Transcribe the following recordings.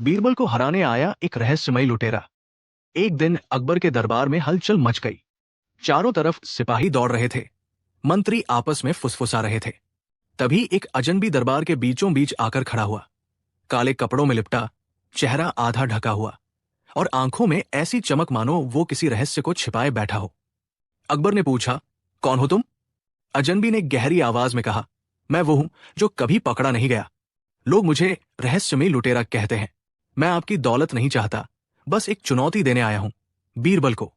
बीरबल को हराने आया एक रहस्यमयी लुटेरा। एक दिन अकबर के दरबार में हलचल मच गई। चारों तरफ सिपाही दौड़ रहे थे, मंत्री आपस में फुसफुसा रहे थे। तभी एक अजनबी दरबार के बीचों बीच आकर खड़ा हुआ। काले कपड़ों में लिपटा, चेहरा आधा ढका हुआ और आंखों में ऐसी चमक मानो वो किसी रहस्य को छिपाए बैठा हो। अकबर ने पूछा, कौन हो तुम? अजनबी ने गहरी आवाज में कहा, मैं वो हूं जो कभी पकड़ा नहीं गया। लोग मुझे रहस्यमयी लुटेरा कहते हैं। मैं आपकी दौलत नहीं चाहता, बस एक चुनौती देने आया हूं बीरबल को।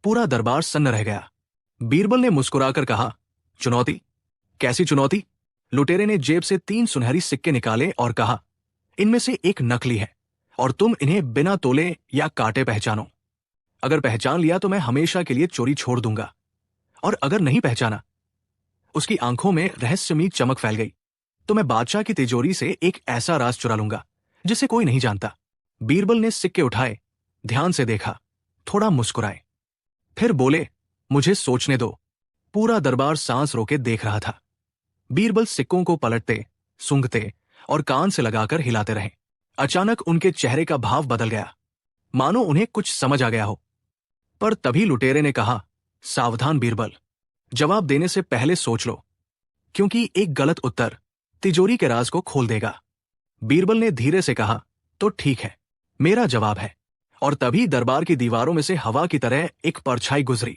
पूरा दरबार सन्न रह गया। बीरबल ने मुस्कुराकर कहा, चुनौती? कैसी चुनौती? लुटेरे ने जेब से 3 सुनहरी सिक्के निकाले और कहा, इनमें से एक नकली है और तुम इन्हें बिना तोले या काटे पहचानो। अगर पहचान लिया तो मैं हमेशा के लिए चोरी छोड़ दूंगा, और अगर नहीं पहचाना। उसकी आंखों में रहस्यमयी चमक फैल गई। तो मैं बादशाह की तिजोरी से एक ऐसा राज चुरा लूंगा जिसे कोई नहीं जानता। बीरबल ने सिक्के उठाए, ध्यान से देखा, थोड़ा मुस्कुराए, फिर बोले, मुझे सोचने दो। पूरा दरबार सांस रोके देख रहा था। बीरबल सिक्कों को पलटते, सूंघते और कान से लगाकर हिलाते रहे। अचानक उनके चेहरे का भाव बदल गया, मानो उन्हें कुछ समझ आ गया हो। पर तभी लुटेरे ने कहा, सावधान बीरबल, जवाब देने से पहले सोच लो, क्योंकि एक गलत उत्तर तिजोरी के राज को खोल देगा। बीरबल ने धीरे से कहा, तो ठीक है, मेरा जवाब है। और तभी दरबार की दीवारों में से हवा की तरह एक परछाई गुजरी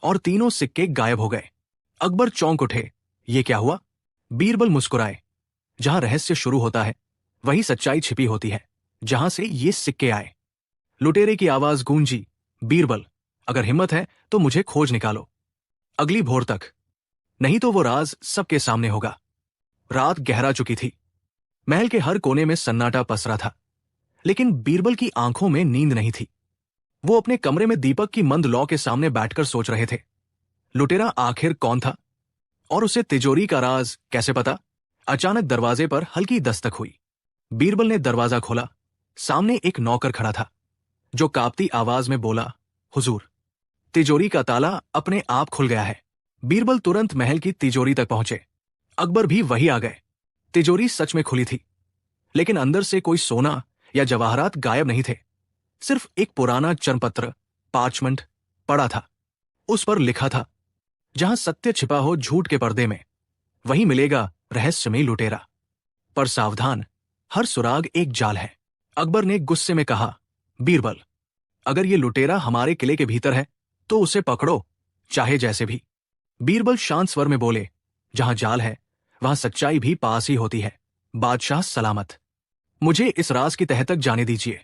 और तीनों सिक्के गायब हो गए। अकबर चौंक उठे, ये क्या हुआ? बीरबल मुस्कुराए, जहां रहस्य शुरू होता है वही सच्चाई छिपी होती है। जहां से ये सिक्के आए। लुटेरे की आवाज गूंजी, बीरबल, अगर हिम्मत है तो मुझे खोज निकालो, अगली भोर तक, नहीं तो वो राज सबके सामने होगा। रात गहरा चुकी थी। महल के हर कोने में सन्नाटा पसरा था, लेकिन बीरबल की आंखों में नींद नहीं थी। वो अपने कमरे में दीपक की मंद लौ के सामने बैठकर सोच रहे थे, लुटेरा आखिर कौन था और उसे तिजोरी का राज कैसे पता? अचानक दरवाजे पर हल्की दस्तक हुई। बीरबल ने दरवाजा खोला। सामने एक नौकर खड़ा था, जो कांपती आवाज में बोला, हुजूर, तिजोरी का ताला अपने आप खुल गया है। बीरबल तुरंत महल की तिजोरी तक पहुंचे। अकबर भी वही आ गए। तिजोरी सच में खुली थी, लेकिन अंदर से कोई सोना या जवाहरात गायब नहीं थे। सिर्फ एक पुराना चर्मपत्र, पार्चमेंट पड़ा था। उस पर लिखा था, जहां सत्य छिपा हो झूठ के पर्दे में, वहीं मिलेगा रहस्यमयी लुटेरा। पर सावधान, हर सुराग एक जाल है। अकबर ने गुस्से में कहा, बीरबल, अगर ये लुटेरा हमारे किले के भीतर है तो उसे पकड़ो, चाहे जैसे भी। बीरबल शांत स्वर में बोले, जहां जाल है वहां सच्चाई भी पास ही होती है। बादशाह सलामत, मुझे इस राज की तह तक जाने दीजिए।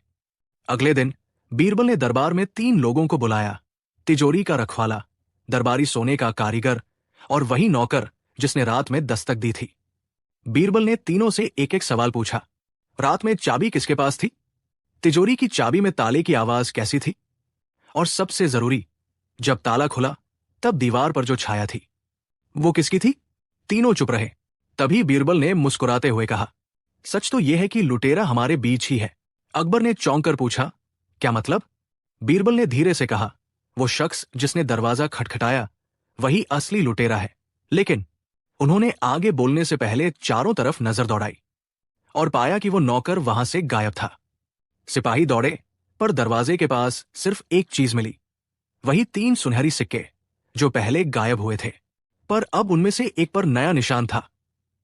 अगले दिन बीरबल ने दरबार में 3 लोगों को बुलाया, तिजोरी का रखवाला, दरबारी सोने का कारीगर और वही नौकर जिसने रात में दस्तक दी थी। बीरबल ने तीनों से एक एक सवाल पूछा। रात में चाबी किसके पास थी? तिजोरी की चाबी में ताले की आवाज कैसी थी? और सबसे जरूरी, जब ताला खुला तब दीवार पर जो छाया थी, वो किसकी थी? तीनों चुप रहे। तभी बीरबल ने मुस्कुराते हुए कहा, सच तो यह है कि लुटेरा हमारे बीच ही है। अकबर ने चौंक कर पूछा, क्या मतलब? बीरबल ने धीरे से कहा, वो शख्स जिसने दरवाजा खटखटाया वही असली लुटेरा है। लेकिन उन्होंने आगे बोलने से पहले चारों तरफ नजर दौड़ाई और पाया कि वो नौकर वहां से गायब था। सिपाही दौड़े, पर दरवाजे के पास सिर्फ एक चीज मिली, वही 3 सुनहरी सिक्के जो पहले गायब हुए थे। पर अब उनमें से एक पर नया निशान था,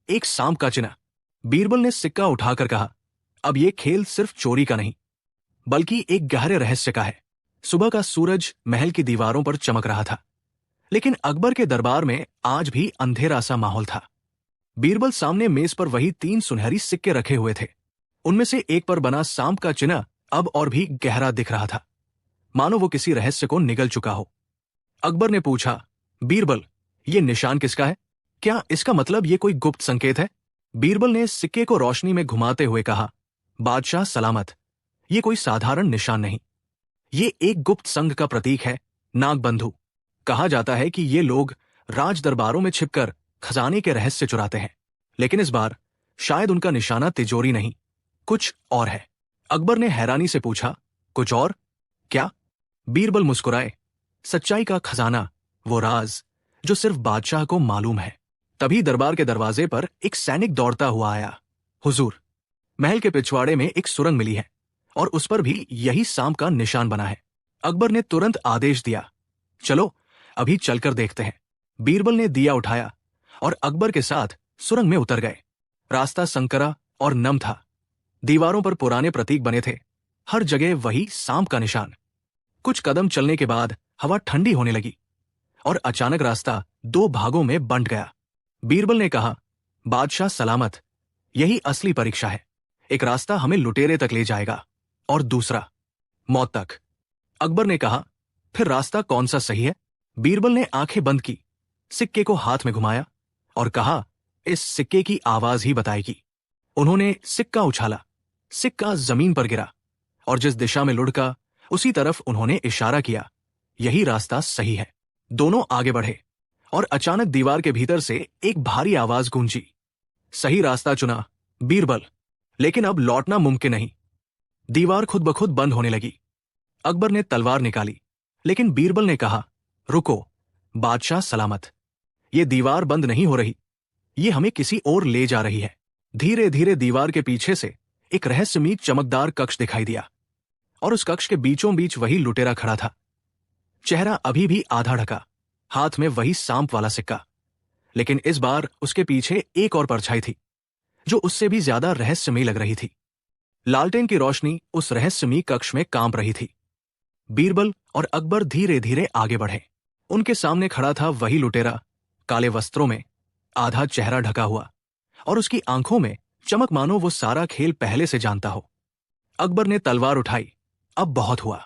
एक सांप का चिन्ह। बीरबल ने सिक्का उठाकर कहा, अब यह खेल सिर्फ चोरी का नहीं, बल्कि एक गहरे रहस्य का है। सुबह का सूरज महल की दीवारों पर चमक रहा था, लेकिन अकबर के दरबार में आज भी अंधेरा सा माहौल था। बीरबल सामने मेज पर वही 3 सुनहरी सिक्के रखे हुए थे। उनमें से एक पर बना सांप का चिन्ह अब और भी गहरा दिख रहा था, मानो वो किसी रहस्य को निगल चुका हो। अकबर ने पूछा, बीरबल, ये निशान किसका है? क्या इसका मतलब ये कोई गुप्त संकेत है? बीरबल ने सिक्के को रोशनी में घुमाते हुए कहा, बादशाह सलामत, ये कोई साधारण निशान नहीं, ये एक गुप्त संघ का प्रतीक है, नागबंधु। कहा जाता है कि ये लोग राज दरबारों में छिपकर खजाने के रहस्य चुराते हैं, लेकिन इस बार शायद उनका निशाना तिजोरी नहीं, कुछ और है। अकबर ने हैरानी से पूछा, कुछ और? क्या? बीरबल मुस्कुराए, सच्चाई का खजाना, वो राज जो सिर्फ बादशाह को मालूम है। तभी दरबार के दरवाजे पर एक सैनिक दौड़ता हुआ आया। हुजूर, महल के पिछवाड़े में एक सुरंग मिली है और उस पर भी यही सांप का निशान बना है। अकबर ने तुरंत आदेश दिया, चलो अभी चलकर देखते हैं। बीरबल ने दिया उठाया और अकबर के साथ सुरंग में उतर गए। रास्ता संकरा और नम था। दीवारों पर पुराने प्रतीक बने थे, हर जगह वही सांप का निशान। कुछ कदम चलने के बाद हवा ठंडी होने लगी और अचानक रास्ता दो भागों में बंट गया। बीरबल ने कहा, बादशाह सलामत, यही असली परीक्षा है। एक रास्ता हमें लुटेरे तक ले जाएगा और दूसरा मौत तक। अकबर ने कहा, फिर रास्ता कौन सा सही है? बीरबल ने आंखें बंद की, सिक्के को हाथ में घुमाया और कहा, इस सिक्के की आवाज ही बताएगी। उन्होंने सिक्का उछाला, सिक्का जमीन पर गिरा और जिस दिशा में लुढ़का उसी तरफ उन्होंने इशारा किया, यही रास्ता सही है। दोनों आगे बढ़े और अचानक दीवार के भीतर से एक भारी आवाज गूंजी, सही रास्ता चुना बीरबल, लेकिन अब लौटना मुमकिन नहीं। दीवार खुद ब खुद बंद होने लगी। अकबर ने तलवार निकाली, लेकिन बीरबल ने कहा, रुको बादशाह सलामत, ये दीवार बंद नहीं हो रही, ये हमें किसी और ले जा रही है। धीरे धीरे दीवार के पीछे से एक रहस्यमयी चमकदार कक्ष दिखाई दिया और उस कक्ष के बीचों बीच वही लुटेरा खड़ा था। चेहरा अभी भी आधा ढका, हाथ में वही सांप वाला सिक्का, लेकिन इस बार उसके पीछे एक और परछाई थी जो उससे भी ज्यादा रहस्यमयी लग रही थी। लालटेन की रोशनी उस रहस्यमयी कक्ष में कांप रही थी। बीरबल और अकबर धीरे धीरे आगे बढ़े। उनके सामने खड़ा था वही लुटेरा, काले वस्त्रों में, आधा चेहरा ढका हुआ और उसकी आंखों में चमक मानो वो सारा खेल पहले से जानता हो। अकबर ने तलवार उठाई, अब बहुत हुआ,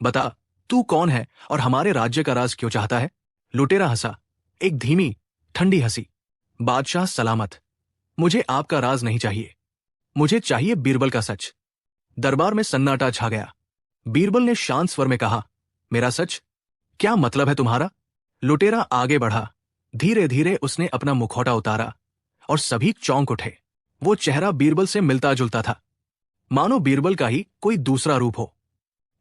बता तू कौन है और हमारे राज्य का राज क्यों चाहता है? लुटेरा हंसा, एक धीमी ठंडी हंसी, बादशाह सलामत, मुझे आपका राज नहीं चाहिए, मुझे चाहिए बीरबल का सच। दरबार में सन्नाटा छा गया। बीरबल ने शांत स्वर में कहा, मेरा सच? क्या मतलब है तुम्हारा? लुटेरा आगे बढ़ा, धीरे धीरे उसने अपना मुखौटा उतारा और सभी चौंक उठे। वो चेहरा बीरबल से मिलता जुलता था, मानो बीरबल का ही कोई दूसरा रूप हो।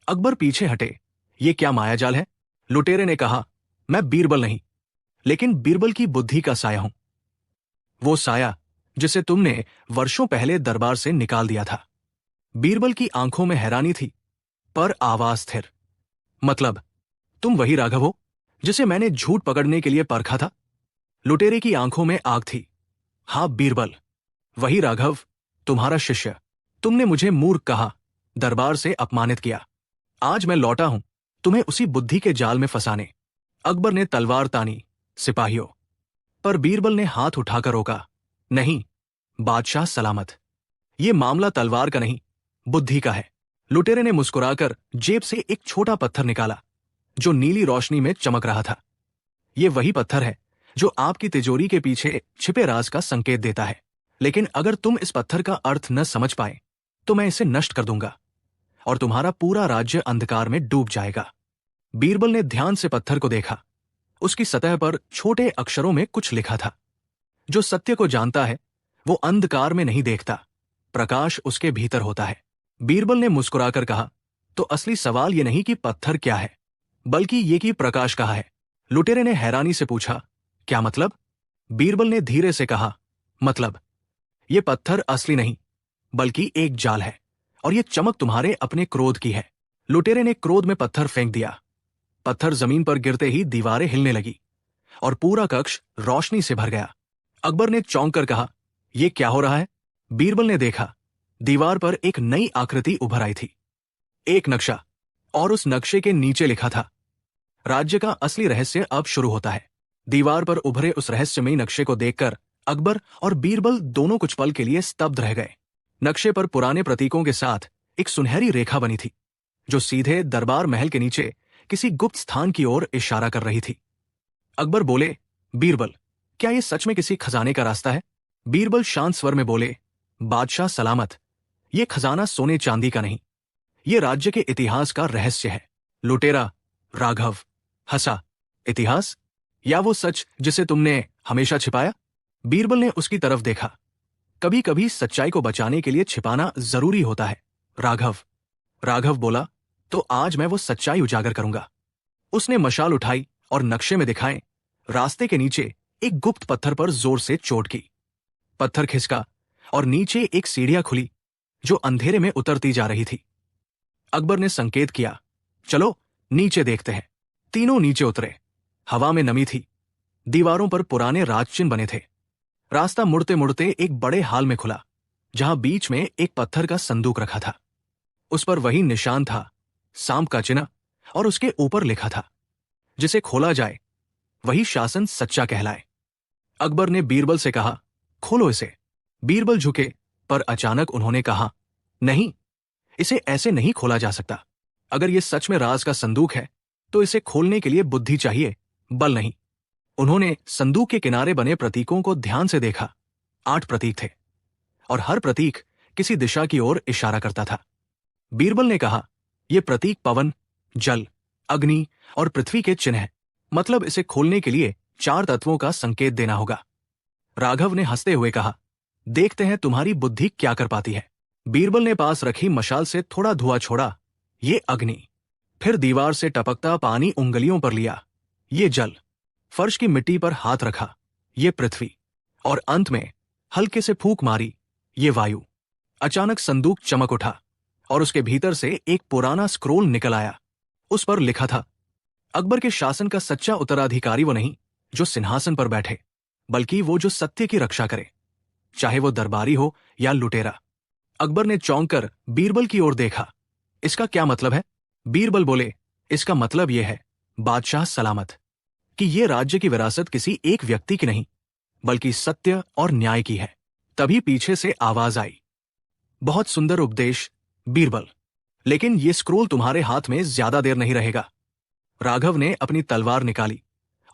अकबर पीछे हटे, ये क्या मायाजाल है? लुटेरे ने कहा, मैं बीरबल नहीं, लेकिन बीरबल की बुद्धि का साया हूं, वो साया जिसे तुमने वर्षों पहले दरबार से निकाल दिया था। बीरबल की आंखों में हैरानी थी, पर आवाज स्थिर। मतलब तुम वही राघव हो जिसे मैंने झूठ पकड़ने के लिए परखा था? लुटेरे की आंखों में आग थी। हां बीरबल, वही राघव, तुम्हारा शिष्य। तुमने मुझे मूर्ख कहा, दरबार से अपमानित किया। आज मैं लौटा हूं तुम्हें उसी बुद्धि के जाल में फंसाने। अकबर ने तलवार तानी, सिपाहियों, पर बीरबल ने हाथ उठाकर रोका, नहीं बादशाह सलामत, ये मामला तलवार का नहीं, बुद्धि का है। लुटेरे ने मुस्कुराकर जेब से एक छोटा पत्थर निकाला जो नीली रोशनी में चमक रहा था। ये वही पत्थर है जो आपकी तिजोरी के पीछे छिपे राज का संकेत देता है, लेकिन अगर तुम इस पत्थर का अर्थ न समझ पाए तो मैं इसे नष्ट कर दूंगा और तुम्हारा पूरा राज्य अंधकार में डूब जाएगा। बीरबल ने ध्यान से पत्थर को देखा। उसकी सतह पर छोटे अक्षरों में कुछ लिखा था, जो सत्य को जानता है वो अंधकार में नहीं देखता, प्रकाश उसके भीतर होता है। बीरबल ने मुस्कुराकर कहा, तो असली सवाल ये नहीं कि पत्थर क्या है, बल्कि ये कि प्रकाश कहाँ है। लुटेरे ने हैरानी से पूछा, क्या मतलब? बीरबल ने धीरे से कहा, मतलब ये पत्थर असली नहीं बल्कि एक जाल है और ये चमक तुम्हारे अपने क्रोध की है। लुटेरे ने क्रोध में पत्थर फेंक दिया। पत्थर जमीन पर गिरते ही दीवारें हिलने लगी और पूरा कक्ष रोशनी से भर गया। अकबर ने चौंक कर कहा, यह क्या हो रहा है? बीरबल ने देखा, दीवार पर एक नई आकृति उभर आई थी, एक नक्शा, और उस नक्शे के नीचे लिखा था, राज्य का असली रहस्य अब शुरू होता है। दीवार पर उभरे उस रहस्यमयी नक्शे को देखकर अकबर और बीरबल दोनों कुछ पल के लिए स्तब्ध रह गए। नक्शे पर पुराने प्रतीकों के साथ एक सुनहरी रेखा बनी थी जो सीधे दरबार महल के नीचे किसी गुप्त स्थान की ओर इशारा कर रही थी। अकबर बोले, बीरबल, क्या यह सच में किसी खजाने का रास्ता है? बीरबल शांत स्वर में बोले, बादशाह सलामत, यह खजाना सोने चांदी का नहीं, यह राज्य के इतिहास का रहस्य है। लुटेरा राघव हंसा, इतिहास या वो सच जिसे तुमने हमेशा छिपाया? बीरबल ने उसकी तरफ देखा। कभी कभी सच्चाई को बचाने के लिए छिपाना जरूरी होता है। राघव बोला, तो आज मैं वो सच्चाई उजागर करूंगा। उसने मशाल उठाई और नक्शे में दिखाए रास्ते के नीचे एक गुप्त पत्थर पर जोर से चोट की। पत्थर खिसका और नीचे एक सीढ़ियां खुली जो अंधेरे में उतरती जा रही थी। अकबर ने संकेत किया, चलो नीचे देखते हैं। तीनों नीचे उतरे। हवा में नमी थी। दीवारों पर पुराने राजचिन्ह बने थे। रास्ता मुड़ते मुड़ते एक बड़े हाल में खुला, जहां बीच में एक पत्थर का संदूक रखा था। उस पर वही निशान था, सांप का चिन्ह, और उसके ऊपर लिखा था, जिसे खोला जाए वही शासन सच्चा कहलाए। अकबर ने बीरबल से कहा, खोलो इसे। बीरबल झुके, पर अचानक उन्होंने कहा, नहीं, इसे ऐसे नहीं खोला जा सकता। अगर यह सच में राज का संदूक है तो इसे खोलने के लिए बुद्धि चाहिए, बल नहीं। उन्होंने संदूक के किनारे बने प्रतीकों को ध्यान से देखा। 8 प्रतीक थे और हर प्रतीक किसी दिशा की ओर इशारा करता था। बीरबल ने कहा, यह प्रतीक पवन, जल, अग्नि और पृथ्वी के चिन्ह है। मतलब इसे खोलने के लिए 4 तत्वों का संकेत देना होगा। राघव ने हंसते हुए कहा, देखते हैं तुम्हारी बुद्धि क्या कर पाती है। बीरबल ने पास रखी मशाल से थोड़ा धुआं छोड़ा, ये अग्नि। फिर दीवार से टपकता पानी उंगलियों पर लिया, ये जल। फर्श की मिट्टी पर हाथ रखा, ये पृथ्वी। और अंत में हल्के से फूंक मारी, ये वायु। अचानक संदूक चमक उठा और उसके भीतर से एक पुराना स्क्रोल निकल आया। उस पर लिखा था, अकबर के शासन का सच्चा उत्तराधिकारी वो नहीं जो सिंहासन पर बैठे, बल्कि वो जो सत्य की रक्षा करे, चाहे वो दरबारी हो या लुटेरा। अकबर ने चौंक कर बीरबल की ओर देखा। इसका क्या मतलब है? बीरबल बोले, इसका मतलब यह है, बादशाह सलामत, कि ये राज्य की विरासत किसी एक व्यक्ति की नहीं, बल्कि सत्य और न्याय की है। तभी पीछे से आवाज आई, बहुत सुंदर उपदेश बीरबल, लेकिन ये स्क्रोल तुम्हारे हाथ में ज्यादा देर नहीं रहेगा। राघव ने अपनी तलवार निकाली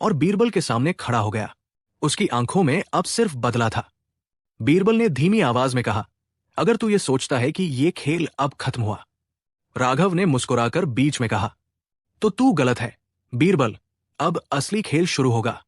और बीरबल के सामने खड़ा हो गया। उसकी आंखों में अब सिर्फ बदला था। बीरबल ने धीमी आवाज में कहा, अगर तू ये सोचता है कि ये खेल अब खत्म हुआ। राघव ने मुस्कुराकर बीच में कहा, तो तू गलत है बीरबल, अब असली खेल शुरू होगा।